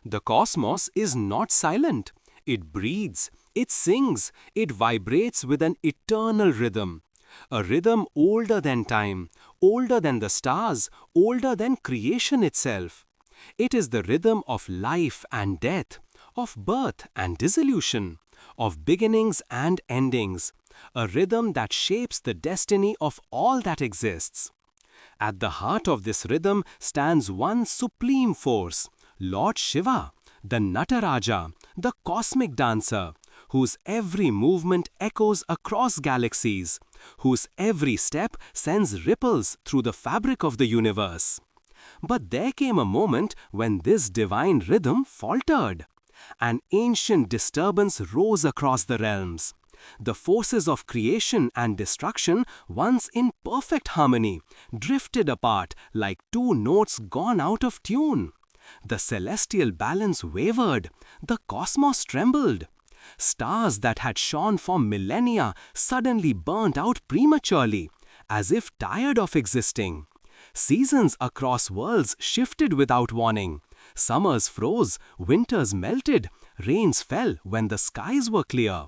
The cosmos is not silent. It breathes, it sings, it vibrates with an eternal rhythm. A rhythm older than time, older than the stars, older than creation itself. It is the rhythm of life and death, of birth and dissolution, of beginnings and endings, a rhythm that shapes the destiny of all that exists. At the heart of this rhythm stands one supreme force, Lord Shiva, the Nataraja, the cosmic dancer, whose every movement echoes across galaxies, whose every step sends ripples through the fabric of the universe. But there came a moment when this divine rhythm faltered. An ancient disturbance rose across the realms. The forces of creation and destruction, once in perfect harmony, drifted apart like two notes gone out of tune. The celestial balance wavered, the cosmos trembled. Stars that had shone for millennia suddenly burnt out prematurely, as if tired of existing. Seasons across worlds shifted without warning. Summers froze, winters melted, rains fell when the skies were clear.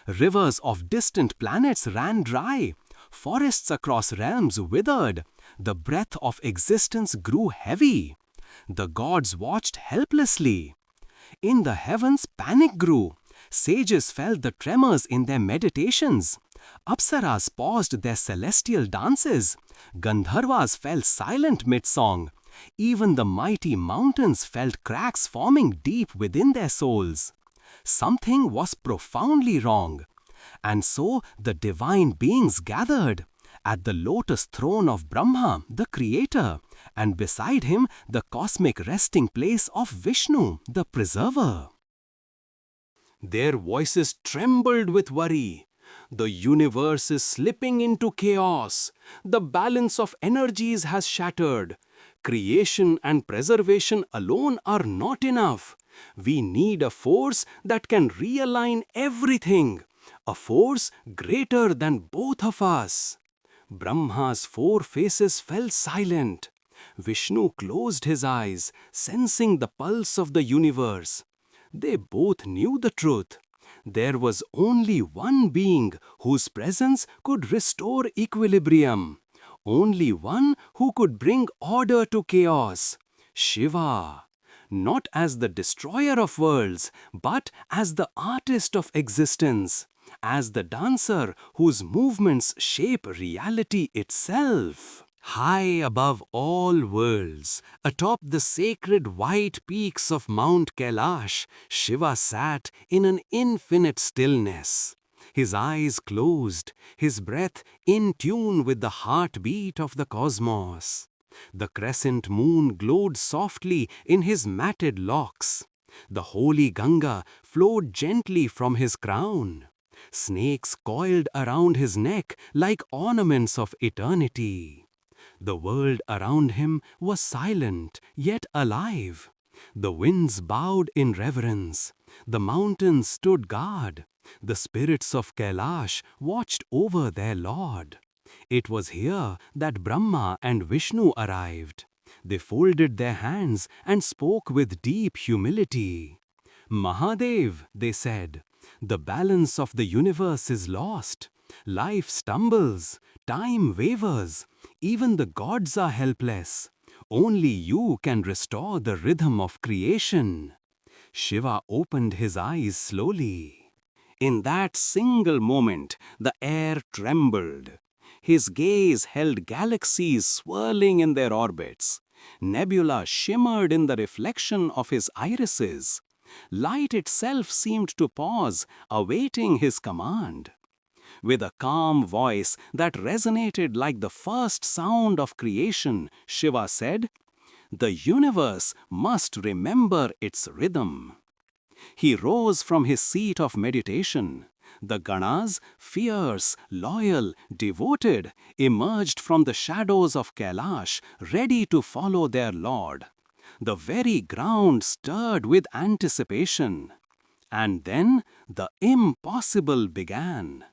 Rivers of distant planets ran dry. Forests across realms withered. The breath of existence grew heavy. The gods watched helplessly. In the heavens, panic grew. Sages felt the tremors in their meditations. Apsaras paused their celestial dances. Gandharvas fell silent mid-song. Even the mighty mountains felt cracks forming deep within their souls. Something was profoundly wrong. And so the divine beings gathered at the lotus throne of Brahma, the creator, and beside him the cosmic resting place of Vishnu, the preserver. Their voices trembled with worry. The universe is slipping into chaos. The balance of energies has shattered. Creation and preservation alone are not enough. We need a force that can realign everything. A force greater than both of us. Brahma's four faces fell silent. Vishnu closed his eyes, sensing the pulse of the universe. They both knew the truth. There was only one being whose presence could restore equilibrium. Only one who could bring order to chaos. Shiva. Not as the destroyer of worlds, but as the artist of existence. As the dancer whose movements shape reality itself. High above all worlds, atop the sacred white peaks of Mount Kailash, Shiva sat in an infinite stillness. His eyes closed, his breath in tune with the heartbeat of the cosmos. The crescent moon glowed softly in his matted locks. The holy Ganga flowed gently from his crown. Snakes coiled around his neck like ornaments of eternity. The world around him was silent, yet alive. The winds bowed in reverence. The mountains stood guard. The spirits of Kailash watched over their lord. It was here that Brahma and Vishnu arrived. They folded their hands and spoke with deep humility. Mahadev, they said, the balance of the universe is lost. Life stumbles, time wavers, even the gods are helpless. Only you can restore the rhythm of creation. Shiva opened his eyes slowly. In that single moment, the air trembled. His gaze held galaxies swirling in their orbits. Nebula shimmered in the reflection of his irises. Light itself seemed to pause, awaiting his command. With a calm voice that resonated like the first sound of creation, Shiva said, "The universe must remember its rhythm." He rose from his seat of meditation. The Ganas, fierce, loyal, devoted, emerged from the shadows of Kailash, ready to follow their lord. The very ground stirred with anticipation. And then the impossible began.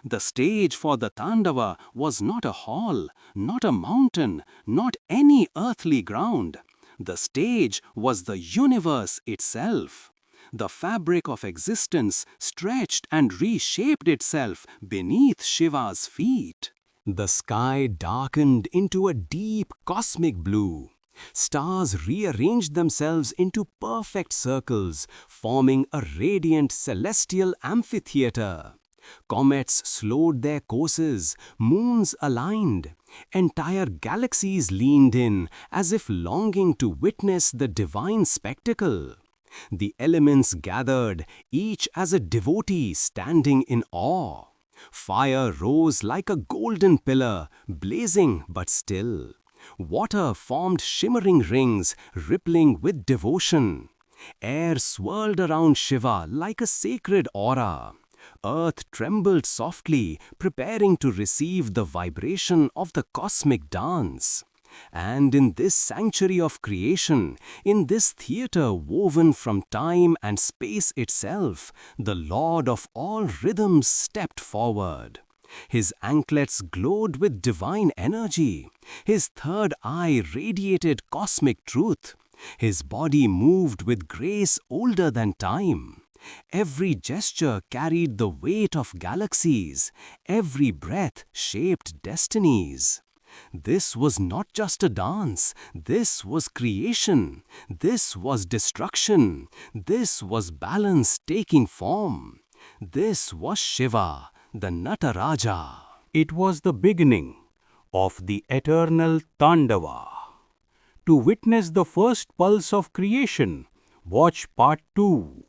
The stage for the Tandava was not a hall, not a mountain, not any earthly ground. The stage was the universe itself. The fabric of existence stretched and reshaped itself beneath Shiva's feet. The sky darkened into a deep cosmic blue. Stars rearranged themselves into perfect circles, forming a radiant celestial amphitheater. Comets slowed their courses, moons aligned. Entire galaxies leaned in, as if longing to witness the divine spectacle. The elements gathered, each as a devotee standing in awe. Fire rose like a golden pillar, blazing but still. Water formed shimmering rings, rippling with devotion. Air swirled around Shiva like a sacred aura. Earth trembled softly, preparing to receive the vibration of the cosmic dance. And in this sanctuary of creation, in this theater woven from time and space itself, the Lord of all rhythms stepped forward. His anklets glowed with divine energy. His third eye radiated cosmic truth. His body moved with grace older than time. Every gesture carried the weight of galaxies. Every breath shaped destinies. This was not just a dance. This was creation. This was destruction. This was balance taking form. This was Shiva, the Nataraja. It was the beginning of the eternal Tandava. To witness the first pulse of creation, watch part 2.